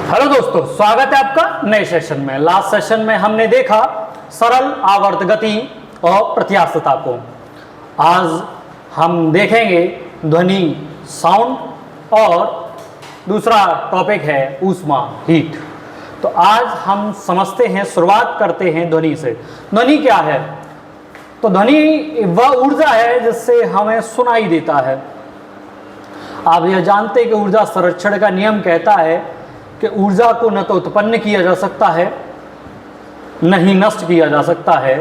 Hello दोस्तों, स्वागत है आपका नए सेशन में। लास्ट सेशन में हमने देखा सरल आवर्त गति और प्रत्यास्थता को। आज हम देखेंगे ध्वनि साउंड और दूसरा टॉपिक है ऊष्मा हीट। तो आज हम समझते हैं, शुरुआत करते हैं ध्वनि से। ध्वनि क्या है? तो ध्वनि वह ऊर्जा है जिससे हमें सुनाई देता है। आप यह जानते हैं कि ऊर्जा संरक्षण का नियम कहता है कि ऊर्जा को न तो उत्पन्न किया जा सकता है न ही नष्ट किया जा सकता है,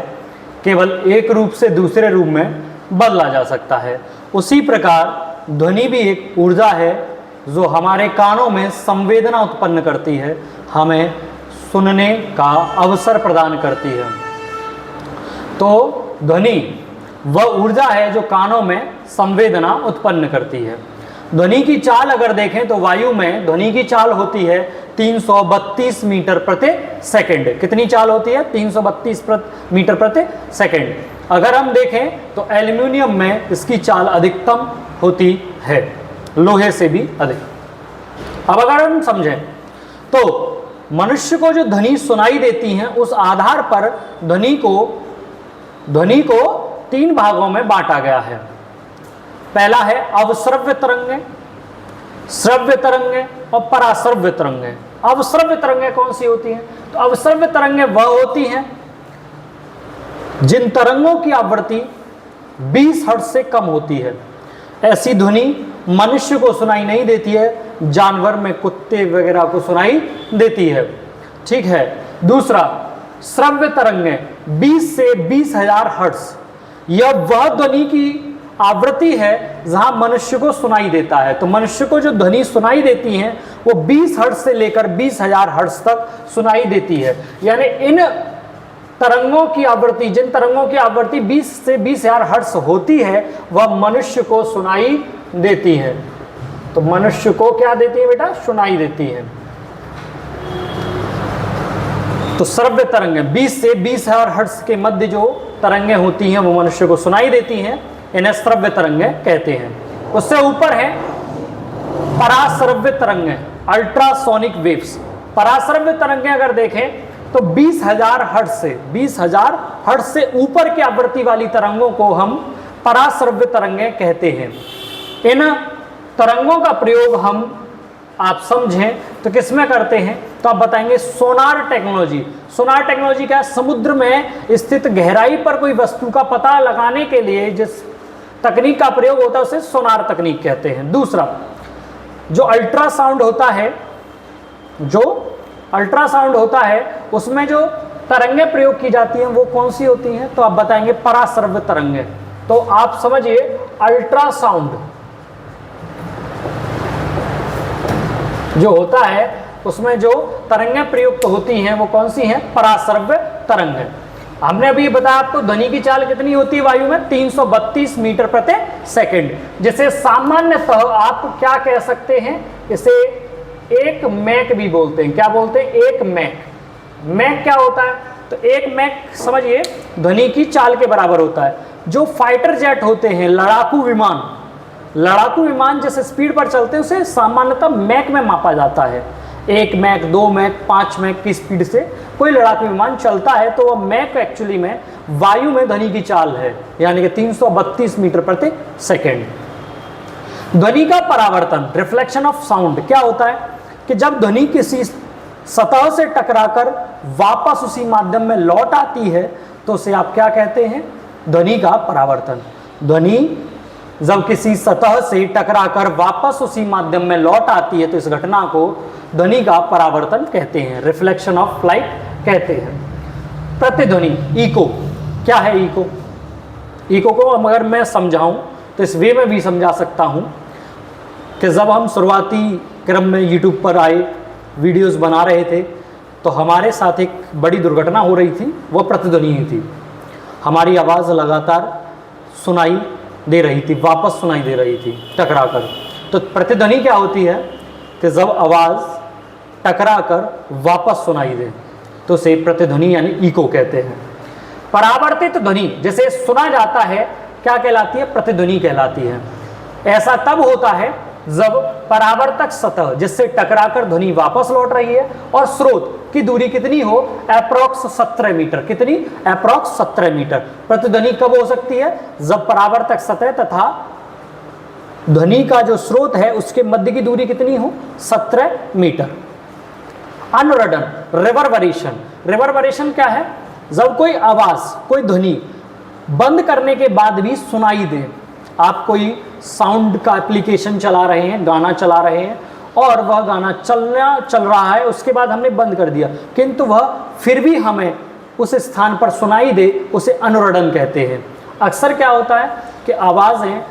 केवल एक रूप से दूसरे रूप में बदला जा सकता है। उसी प्रकार ध्वनि भी एक ऊर्जा है जो हमारे कानों में संवेदना उत्पन्न करती है, हमें सुनने का अवसर प्रदान करती है। तो ध्वनि वह ऊर्जा है जो कानों में संवेदना उत्पन्न करती है। ध्वनि की चाल अगर देखें तो वायु में ध्वनि की चाल होती है 332 मीटर प्रति सेकंड। कितनी चाल होती है? 332 मीटर प्रति सेकंड। अगर हम देखें तो एल्युमिनियम में इसकी चाल अधिकतम होती है, लोहे से भी अधिक। अब अगर हम समझें तो मनुष्य को जो ध्वनि सुनाई देती है उस आधार पर ध्वनि को 3 भागों में बांटा गया है। पहला है अवश्रव्य तरंगें, श्रव्य तरंगें और पराश्रव्य तरंगें। अवश्रव्य तरंगें कौन सी होती हैं? तो अवश्रव्य तरंगें वह होती हैं जिन तरंगों की आवृत्ति 20 हर्ट्ज से कम होती है। ऐसी ध्वनि मनुष्य को सुनाई नहीं देती है, जानवर में कुत्ते वगैरह को सुनाई देती है। ठीक है। दूसरा, श्रव्य तरंगें 20 से 20,000 हर्ट्ज। यह वह ध्वनि की आवृत्ति है जहां मनुष्य को सुनाई देता है। तो मनुष्य को जो ध्वनि सुनाई देती है वो 20 हर्ट्ज से लेकर 20,000 हर्ट्ज तक सुनाई देती है। यानी इन तरंगों की आवृत्ति, जिन तरंगों की आवृत्ति 20 से 20,000 हर्ट्ज होती है वह मनुष्य को सुनाई देती है। तो मनुष्य को क्या देती है बेटा? सुनाई देती है। तो श्रव्य तरंगें 20 से 20,000 हर्ट्ज के मध्य जो तरंगें होती हैं वो मनुष्य को सुनाई देती हैं, इन्हें श्रव्य तरंगें कहते हैं। उससे ऊपर है पराश्रव्य तरंगें, अल्ट्रासोनिक वेव्स। पराश्रव्य तरंगें अगर देखें तो 20,000 हर्ट्ज से ऊपर की आवृत्ति वाली तरंगों को हम पराश्रव्य तरंगें कहते हैं। इन तरंगों का प्रयोग हम आप समझें तो किसमें करते हैं? तो आप बताएंगे सोनार टेक्नोलॉजी। सोनार टेक्नोलॉजी क्या है? समुद्र में स्थित गहराई पर कोई वस्तु का पता लगाने के लिए जिस तकनीक का प्रयोग होता है उसे सोनार तकनीक कहते हैं। दूसरा, जो अल्ट्रासाउंड होता है उसमें जो तरंगें प्रयोग की जाती हैं वो कौन सी होती हैं? तो आप बताएंगे पराश्रव्य तरंगें। तो आप समझिए अल्ट्रासाउंड जो होता है उसमें जो तरंगें प्रयुक्त होती हैं वो कौन सी हैं? पराश्रव्य तरंगें। हमने अभी बताया आपको ध्वनि की चाल कितनी होती है वायु में? 332 मीटर प्रति सेकंड, जिसे सामान्यतः आप क्या कह सकते हैं? इसे एक मैक भी बोलते हैं। क्या बोलते हैं? एक मैक। मैक क्या होता है? तो एक मैक समझिए ध्वनि की चाल के बराबर होता है। जो फाइटर जेट होते हैं, लड़ाकू विमान जिस स्पीड पर चलते हैं उसे सामान्यतः मैक में मापा जाता है। 1 मैक, 2 मैक, 5 मैक की स्पीड से कोई लड़ाकू विमान चलता है तो वह मैक एक्चुअली में वायु में ध्वनि की चाल है, यानी कि 332 मीटर प्रति सेकंड। ध्वनि का परावर्तन, रिफ्लेक्शन ऑफ साउंड, क्या होता है कि जब ध्वनि किसी सतह से टकराकर वापस उसी माध्यम में लौट आती है तो उसे आप क्या कहते हैं? ध्वनि का परावर्तन। ध्वनि जब किसी सतह से टकराकर वापस उसी माध्यम में लौट आती है तो इस घटना को ध्वनि का परावर्तन कहते हैं, रिफ्लेक्शन ऑफ लाइट कहते हैं। प्रतिध्वनि, इको, क्या है इको? इको को अगर मैं समझाऊं तो इस वे में भी समझा सकता हूं कि जब हम शुरुआती क्रम में यूट्यूब पर आए, वीडियोस बना रहे थे तो हमारे साथ एक बड़ी दुर्घटना हो रही थी, वो प्रतिध्वनि ही थी। हमारी आवाज़ लगातार सुनाई दे रही थी, वापस सुनाई दे रही थी टकराकर। तो प्रतिध्वनि क्या होती है कि जब आवाज़ टकराकर वापस सुनाई दे तो उसे प्रतिध्वनि यानी इको कहते हैं। परावर्तित ध्वनि जिसे सुना जाता है क्या कहलाती है? प्रतिध्वनि कहलाती है। ऐसा तब होता है जब परावर्तक सतह जिससे टकराकर ध्वनि वापस लौट रही है और स्रोत की दूरी कितनी हो, अप्रोक्स 17 मीटर, कितनी, अप्रोक्स 17 मीटर। प्रतिध्वनि कब हो सकती है, जब परावर्तक सतह तथा ध्वनि का जो स्रोत है उसके मध्य की दूरी कितनी हो, 17 मीटर। अनुरडन, रिवर्बरेशन। रिवर्बरेशन क्या है, जब कोई आवाज, कोई ध्वनि बंद करने के बाद भी सुनाई दे। आप कोई साउंड का एप्लीकेशन चला रहे हैं, गाना चला रहे हैं और वह गाना चल रहा है, उसके बाद हमने बंद कर दिया, किंतु वह फिर भी हमें उस स्थान पर सुनाई दे, उसे अनुरडन कहते हैं। अक्सर क्या होता है कि आवाज़ें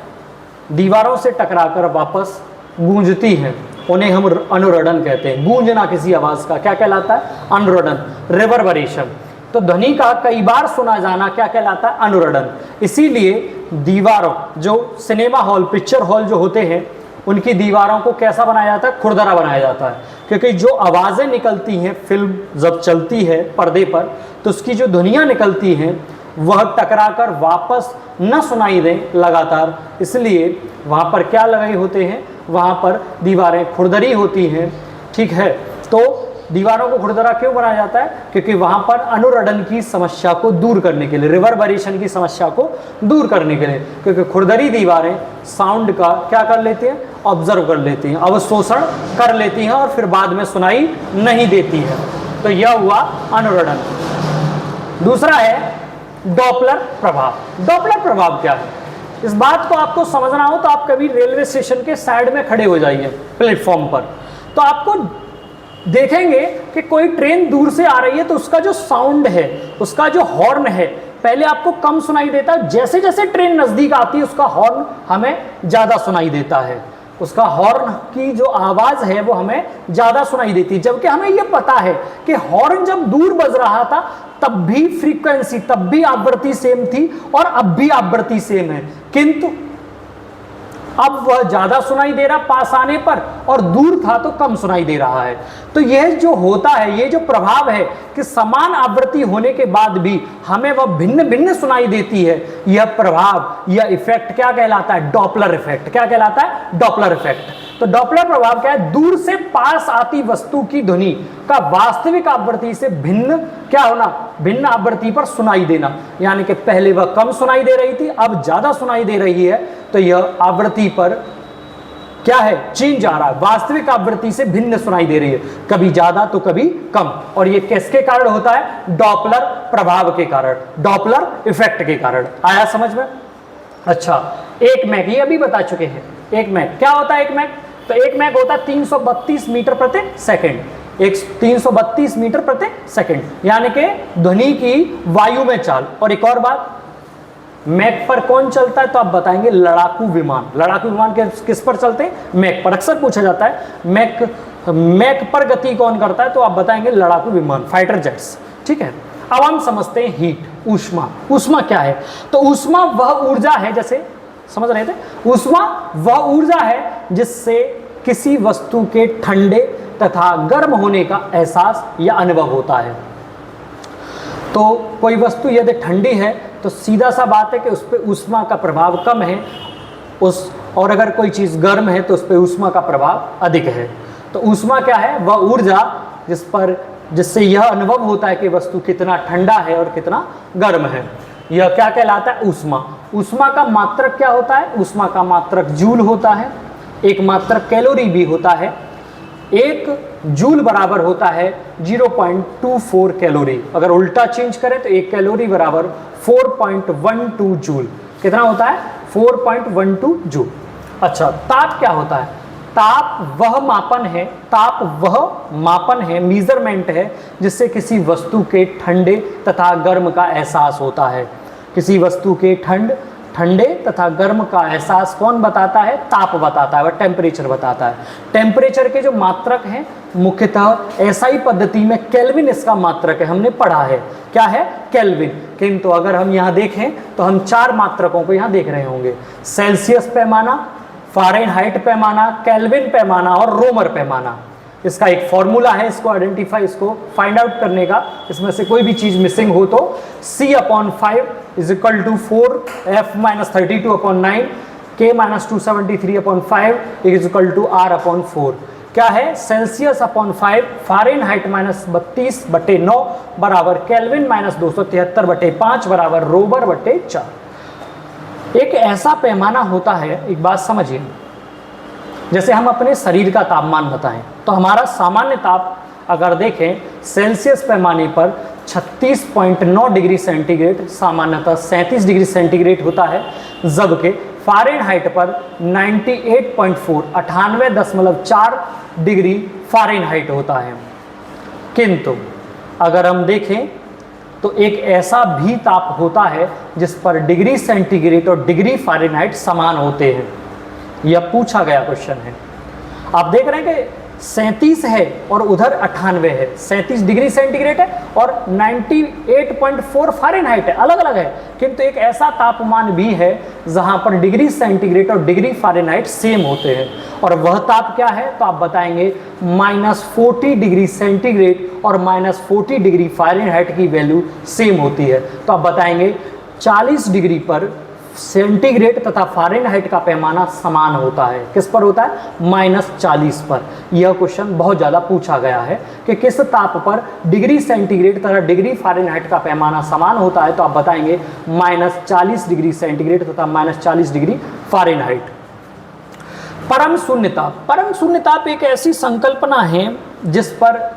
दीवारों से टकराकर वापस गूंजती हैं, उन्हें हम अनुरडन कहते हैं। गूंजना किसी आवाज़ का क्या कहलाता है, अनुरडन, रिवर्बरेशन। तो ध्वनि का कई बार सुना जाना क्या कहलाता है, अनुरडन। इसीलिए दीवारों, जो सिनेमा हॉल, पिक्चर हॉल जो होते हैं, उनकी दीवारों को कैसा बनाया जाता है, खुरदरा बनाया जाता है, क्योंकि जो आवाज़ें निकलती हैं फिल्म जब चलती है पर्दे पर, तो उसकी जो ध्वनियाँ निकलती हैं वह टकराकर वापस न सुनाई दें लगातार, इसलिए वहाँ पर क्या लगाए होते हैं, वहाँ पर दीवारें खुरदरी होती हैं। ठीक है, तो दीवारों को खुरदरा क्यों बनाया जाता है, क्योंकि वहाँ पर अनुरडन की समस्या को दूर करने के लिए, रिवर्बरेशन की समस्या को दूर करने के लिए, क्योंकि खुरदरी दीवारें साउंड का क्या कर लेती हैं, ऑब्जर्व कर लेती हैं, अवशोषण कर लेती हैं और फिर बाद में सुनाई नहीं देती है। तो यह हुआ अनुरडन। दूसरा है डॉपलर प्रभाव। डॉपलर प्रभाव क्या है, इस बात को आपको समझना हो तो आप कभी रेलवे स्टेशन के साइड में खड़े हो जाइए प्लेटफॉर्म पर, तो आपको देखेंगे कि कोई ट्रेन दूर से आ रही है तो उसका जो साउंड है, उसका जो हॉर्न है, पहले आपको कम सुनाई देता है, जैसे जैसे ट्रेन नज़दीक आती है उसका हॉर्न हमें ज़्यादा सुनाई देता है, उसका हॉर्न की जो आवाज़ है वो हमें ज़्यादा सुनाई देती है। जबकि हमें ये पता है कि हॉर्न जब दूर बज रहा था तब भी फ्रीक्वेंसी, तब भी आवृत्ति सेम थी और अब भी आवृत्ति सेम है, किंतु अब वह ज्यादा सुनाई दे रहा पास आने पर और दूर था तो कम सुनाई दे रहा है। तो यह जो होता है, ये जो प्रभाव है कि समान आवृत्ति होने के बाद भी हमें वह भिन्न भिन्न सुनाई देती है, यह प्रभाव, यह इफेक्ट क्या कहलाता है, डॉपलर इफेक्ट। क्या कहलाता है, डॉपलर इफेक्ट। तो डॉपलर प्रभाव क्या है, दूर से पास आती वस्तु की ध्वनि का वास्तविक आवृत्ति से भिन्न क्या होना, भिन्न आवृत्ति पर सुनाई देना। यानी कि पहले वह कम सुनाई दे रही थी, अब ज्यादा सुनाई दे रही है, तो यह आवृत्ति पर क्या है, चेंज आ रहा है, वास्तविक आवृत्ति से भिन्न सुनाई दे रही है, कभी ज्यादा तो कभी कम। और ये किसके कारण होता है, डॉपलर प्रभाव के कारण, डॉपलर इफेक्ट के कारण। आया समझ में। अच्छा, एक मैक, ये अभी बता चुके हैं। एक मैक क्या होता है, एक मैक, तो एक मैक होता है 332 मीटर प्रति सेकंड, 332 मीटर प्रति सेकंड, यानी कि ध्वनि की वायु में चाल। और एक और बात, मैक पर कौन चलता है, तो आप बताएंगे लड़ाकू विमान। लड़ाकू विमान किस पर चलते हैं, मैक पर। अक्सर पूछा जाता है मैक पर गति कौन करता है, तो आप बताएंगे लड़ाकू विमान, फाइटर जेट्स। ठीक है, अब हम समझते हैं हीट, ऊष्मा। ऊष्मा क्या है, तो ऊष्मा वह ऊर्जा है, जैसे समझ रहे थे, ऊष्मा वह ऊर्जा है जिससे किसी वस्तु के ठंडे तथा गर्म होने का एहसास या अनुभव होता है। तो कोई वस्तु यदि ठंडी है तो सीधा सा बात है कि उस पर ऊष्मा का प्रभाव कम है, और अगर कोई चीज़ गर्म है तो उस पर ऊष्मा का प्रभाव अधिक है। तो ऊष्मा क्या है, वह ऊर्जा जिससे यह अनुभव होता है कि वस्तु कितना ठंडा है और कितना गर्म है, यह क्या कहलाता है, ऊष्मा। ऊष्मा का मात्रक क्या होता है, ऊष्मा का मात्रक जूल होता है, एक मात्रक कैलोरी भी होता है। एक जूल बराबर होता है 0.24 कैलोरी। अगर उल्टा चेंज करें तो एक कैलोरी बराबर 4.12 जूल। कितना होता है, 4.12 जूल। अच्छा, ताप क्या होता है, ताप वह मापन है, मेजरमेंट है, जिससे किसी वस्तु के ठंडे तथा गर्म का एहसास होता है। किसी वस्तु के ठंडे तथा गर्म का एहसास कौन बताता है, ताप बताता है, वह टेम्परेचर बताता है। टेम्परेचर के जो मात्रक हैं मुख्यतः एसआई पद्धति में केल्विन इसका मात्रक है, हमने पढ़ा है, क्या है, केल्विन। किंतु अगर हम यहाँ देखें तो हम 4 मात्रकों को यहाँ देख रहे होंगे, सेल्सियस पैमाना, फ़ारेनहाइट पैमाना, केल्विन पैमाना और रोमर पैमाना। इसका एक फॉर्मूला है, इसको आइडेंटिफाई, इसको फाइंड आउट करने का। इसमें से कोई भी चीज़ मिसिंग हो तो C/5 = 4 F - 32/9 K minus 273/5 is equal to R upon 4। क्या है? सेल्सियस अपॉन 5 फ़ारेनहाइट माइनस 32/9 बराबर केल्विन माइनस 273/5 बराबर रोबर/4। एक ऐसा पैमाना होता है, एक बात समझिए, जैसे हम अपने शरीर का तापमान बताएं तो हमारा सामान्य ताप अगर देखें सेल्सियस पैमाने पर 36.9 डिग्री सेंटीग्रेड, सामान्यतः 37 डिग्री सेंटीग्रेड होता है, जबकि फ़ारेनहाइट पर 98.4 डिग्री फ़ारेनहाइट होता है। किंतु अगर हम देखें तो एक ऐसा भी ताप होता है जिस पर डिग्री सेंटीग्रेड और डिग्री फ़ारेनहाइट समान होते हैं। यह पूछा गया क्वेश्चन है। आप देख रहे हैं कि 37 है और उधर 98 है, 37 डिग्री सेंटीग्रेड है और 98.4 फ़ारेनहाइट है, अलग अलग है। किंतु एक ऐसा तापमान भी है जहां पर डिग्री सेंटीग्रेड और डिग्री फ़ारेनहाइट सेम होते हैं, और वह ताप क्या है? तो आप बताएंगे -40 डिग्री सेंटीग्रेड और -40 डिग्री फ़ारेनहाइट की वैल्यू सेम होती है। तो आप बताएंगे 40 डिग्री पर सेंटीग्रेड तथा फ़ारेनहाइट का पैमाना समान होता है। किस पर होता है? -40 पर। यह क्वेश्चन बहुत ज़्यादा पूछा गया है कि किस ताप पर डिग्री सेंटीग्रेड तथा डिग्री फ़ारेनहाइट का पैमाना समान होता है। तो आप बताएंगे -40 डिग्री सेंटीग्रेड तथा -40 डिग्री फ़ारेनहाइट। परम शून्य ताप। परम शून्य ताप एक ऐसी संकल्पना है जिस पर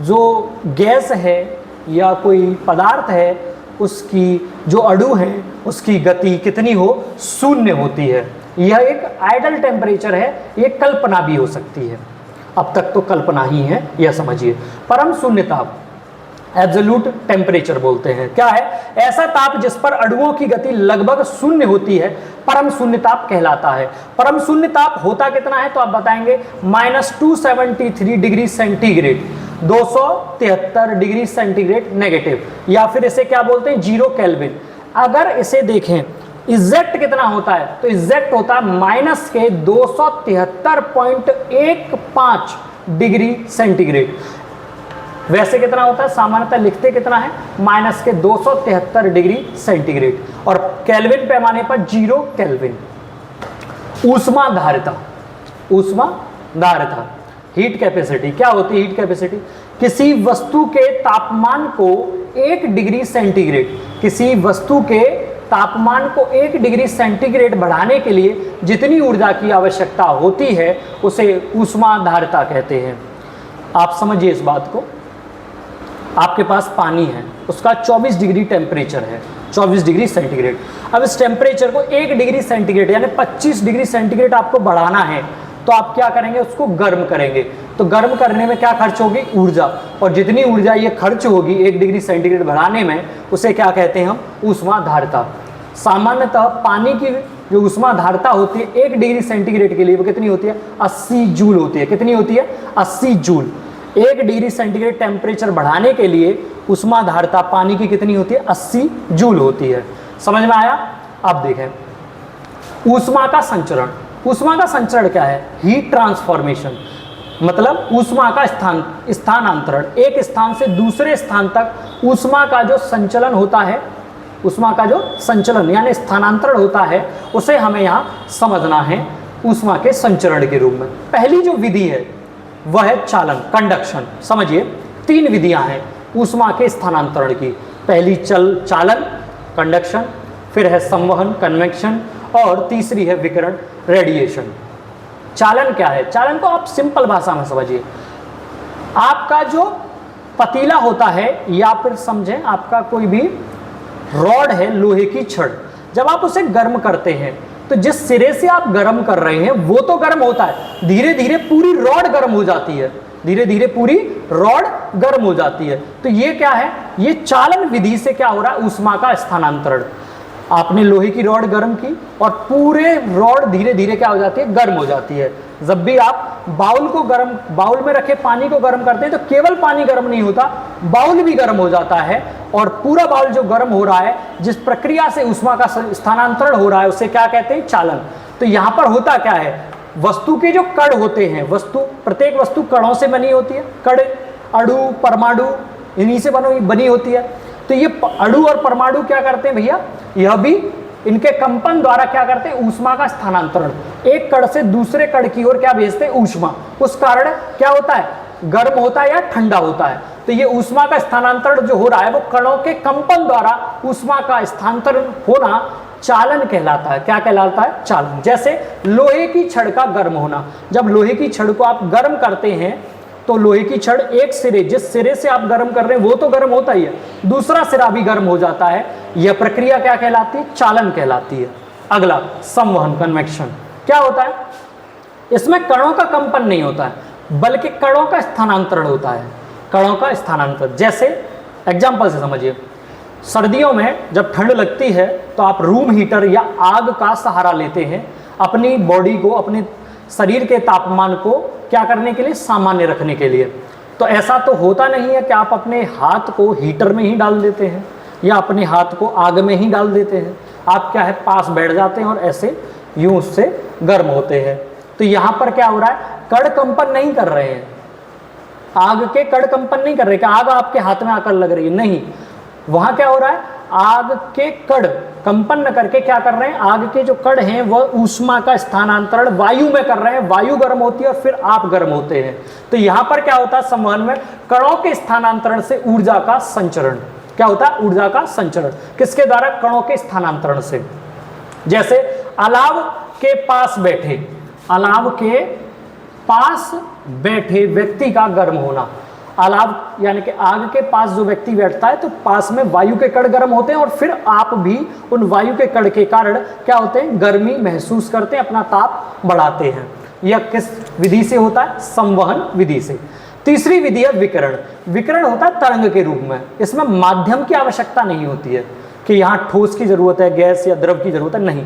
जो गैस है या कोई पदार्थ है उसकी जो अणु है उसकी गति कितनी हो? शून्य होती है। यह एक आइडल टेम्परेचर है, ये कल्पना भी हो सकती है। अब तक तो कल्पना ही है, यह समझिए। परम शून्य ताप एब्सोल्यूट टेम्परेचर बोलते हैं। क्या है? ऐसा ताप जिस पर अणुओं की गति लगभग शून्य होती है, परम शून्य ताप कहलाता है। परम शून्य ताप होता कितना है? तो आप बताएंगे -273 degree centigrade, 273 degree centigrade negative, या फिर इसे क्या बोलते हैं? 0 केल्विन। अगर इसे देखें इजेक्ट कितना होता है? तो इजेक्ट होता है -273.15 डिग्री सेंटीग्रेड। वैसे कितना होता है? सामान्यतः लिखते कितना है? -273 डिग्री सेंटीग्रेड, और केल्विन पैमाने पर 0 केल्विन। ऊष्माधारिता। ऊष्माधारिता हीट कैपेसिटी क्या होती है? हीट कैपेसिटी किसी वस्तु के तापमान को 1 डिग्री सेंटीग्रेड, किसी वस्तु के तापमान को 1 डिग्री सेंटीग्रेड बढ़ाने के लिए जितनी ऊर्जा की आवश्यकता होती है उसे ऊष्माधारिता कहते हैं। आप समझिए इस बात को। आपके पास पानी है, उसका 24 डिग्री टेम्परेचर है, 24 डिग्री सेंटीग्रेड। अब इस टेम्परेचर को 1 डिग्री सेंटीग्रेड यानी 25 डिग्री सेंटीग्रेड आपको बढ़ाना है, तो आप क्या करेंगे? उसको गर्म करेंगे। तो गर्म करने में क्या खर्च होगी? ऊर्जा। और जितनी ऊर्जा ये खर्च होगी 1 डिग्री सेंटीग्रेड बढ़ाने में, उसे क्या कहते हैं हम? ऊष्माधारिता। सामान्यतः पानी की जो ऊष्माधारिता होती है 1 डिग्री सेंटीग्रेड के लिए वो कितनी होती है? 80 जूल होती है। कितनी होती है? 80 जूल। 1 डिग्री सेंटीग्रेड टेम्परेचर बढ़ाने के लिए ऊष्माधारिता पानी की कितनी होती है? 80 जूल होती है। समझ में आया? अब देखें ऊष्मा का संचरण। ऊष्मा का संचरण क्या है? हीट ट्रांसफॉर्मेशन, मतलब ऊष्मा का स्थानांतरण। एक स्थान से दूसरे स्थान तक ऊष्मा का जो संचलन होता है, ऊष्मा का जो संचलन यानी स्थानांतरण होता है, उसे हमें यहाँ समझना है ऊष्मा के संचरण के रूप में। पहली जो विधि है वह है चालन, कंडक्शन। समझिए 3 विधियां हैं ऊष्मा के स्थानांतरण की। पहली चालन, कंडक्शन, फिर है संवहन, कन्वेक्शन, और तीसरी है विकिरण, रेडिएशन। चालन क्या है? चालन को आप सिंपल भाषा में समझिए। आपका जो पतीला होता है, या फिर समझें आपका कोई भी रॉड है, लोहे की छड़, जब आप उसे गर्म करते हैं तो जिस सिरे से आप गर्म कर रहे हैं वो तो गर्म होता है, धीरे धीरे पूरी रॉड गर्म हो जाती है, धीरे धीरे पूरी रॉड गर्म हो जाती है। तो ये क्या है? ये चालन विधि से क्या हो रहा है? ऊष्मा का स्थानांतरण। आपने लोहे की रॉड गर्म की और पूरे रॉड धीरे धीरे क्या हो जाती है? गर्म हो जाती है। जब भी आप बाउल में रखे पानी को गर्म करते हैं तो केवल पानी गर्म नहीं होता, बाउल भी गर्म हो जाता है, और पूरा बाउल जो गर्म हो रहा है, जिस प्रक्रिया से ऊष्मा का स्थानांतरण हो रहा है, उसे क्या कहते हैं? चालन। तो यहाँ पर होता क्या है? वस्तु के जो कण होते हैं, प्रत्येक वस्तु कणों से बनी होती है, कण, अणु, परमाणु, इन्हीं से बनी होती है। तो ये अणु और परमाणु क्या करते हैं भैया? यह भी इनके कंपन द्वारा क्या करते हैं, ऊष्मा का स्थानांतरण, एक कण से दूसरे कण की ओर क्या भेजते हैं, ऊष्मा। उस कारण क्या होता है, गर्म होता है या ठंडा होता है। तो ये ऊष्मा का स्थानांतरण जो हो रहा है वो कणों के कंपन द्वारा ऊष्मा का स्थानांतरण होना चालन कहलाता है। क्या कहलाता है, चालन। जैसे लोहे की छड़ का गर्म होना, जब लोहे की छड़ को आप गर्म करते हैं तो लोहे की छड़ एक सिरे, जिस सिरे से आप गर्म कर रहे हैं वो तो गर्म होता ही है, दूसरा सिरा भी गर्म हो जाता है। यह प्रक्रिया क्या कहलाती है, चालन कहलाती है। अगला संवहन, कन्वेक्शन। क्या होता है, इसमें कणों का कंपन नहीं होता है बल्कि कणों का स्थानांतरण होता है, कणों का स्थानांतरण। जैसे एग्जाम्पल से समझिए, सर्दियों में जब ठंड लगती है तो आप रूम हीटर या आग का सहारा लेते हैं अपनी बॉडी को, अपने शरीर के तापमान को क्या करने के लिए, सामान्य रखने के लिए। तो ऐसा तो होता नहीं है कि आप अपने हाथ को हीटर में ही डाल देते हैं या अपने हाथ को आग में ही डाल देते हैं। आप क्या है, पास बैठ जाते हैं और ऐसे यूं उससे गर्म होते हैं। तो यहाँ पर क्या हो रहा है, कण कंपन नहीं कर रहे हैं, आग के कण कंपन नहीं कर रहे कि आग आपके हाथ में आकर लग रही है, नहीं। वहां क्या हो रहा है, आग के कण कंपन न करके क्या कर रहे हैं, आग के जो कण हैं वह ऊष्मा का स्थानांतरण वायु में कर रहे हैं, वायु गर्म होती है और फिर आप गर्म होते हैं। तो यहां पर क्या होता है, संवहन में कणों के स्थानांतरण से ऊर्जा का संचरण। क्या होता है, ऊर्जा का संचरण किसके द्वारा, कणों के स्थानांतरण से। जैसे अलाव के पास बैठे, अलाव के पास बैठे व्यक्ति का गर्म होना। अलाव यानी कि आग के पास जो व्यक्ति बैठता है तो पास में वायु के कण गर्म होते हैं और फिर आप भी उन वायु के कण के कारण क्या होते हैं, गर्मी महसूस करते हैं, अपना ताप बढ़ाते हैं। यह किस विधि से होता है, संवहन विधि से। तीसरी विधि है विकिरण। विकिरण होता है तरंग के रूप में, इसमें माध्यम की आवश्यकता नहीं होती है कि यहाँ ठोस की जरूरत है, गैस या द्रव की जरूरत है, नहीं,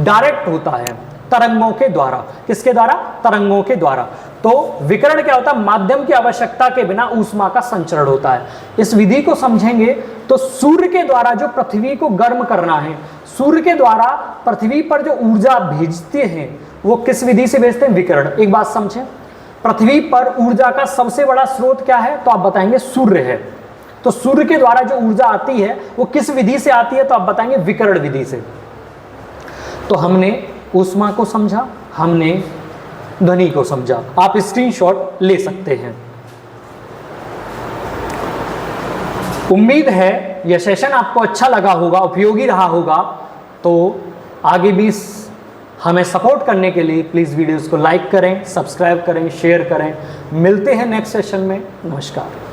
डायरेक्ट होता है तरंगों के द्वारा। किसके द्वारा, तरंगों के द्वारा। तो विकिरण क्या होता है, माध्यम की आवश्यकता के बिना ऊष्मा का संचरण होता है। इस विधि को समझेंगे तो सूर्य के द्वारा जो पृथ्वी को गर्म करना है, सूर्य के द्वारा पृथ्वी पर जो ऊर्जा भेजते हैं वो किस विधि से भेजते हैं, विकिरण। एक बात समझें, पृथ्वी पर ऊर्जा का सबसे बड़ा स्रोत क्या है, तो आप बताएंगे सूर्य है। तो सूर्य के द्वारा जो ऊर्जा आती है वो किस विधि से आती है, तो आप बताएंगे विकिरण विधि से। तो हमने ऊष्मा को समझा, हमने ध्वनि को समझा। आप स्क्रीनशॉट ले सकते हैं। उम्मीद है यह सेशन आपको अच्छा लगा होगा, उपयोगी रहा होगा। तो आगे भी हमें सपोर्ट करने के लिए प्लीज़ वीडियोस को लाइक करें, सब्सक्राइब करें, शेयर करें। मिलते हैं नेक्स्ट सेशन में। नमस्कार।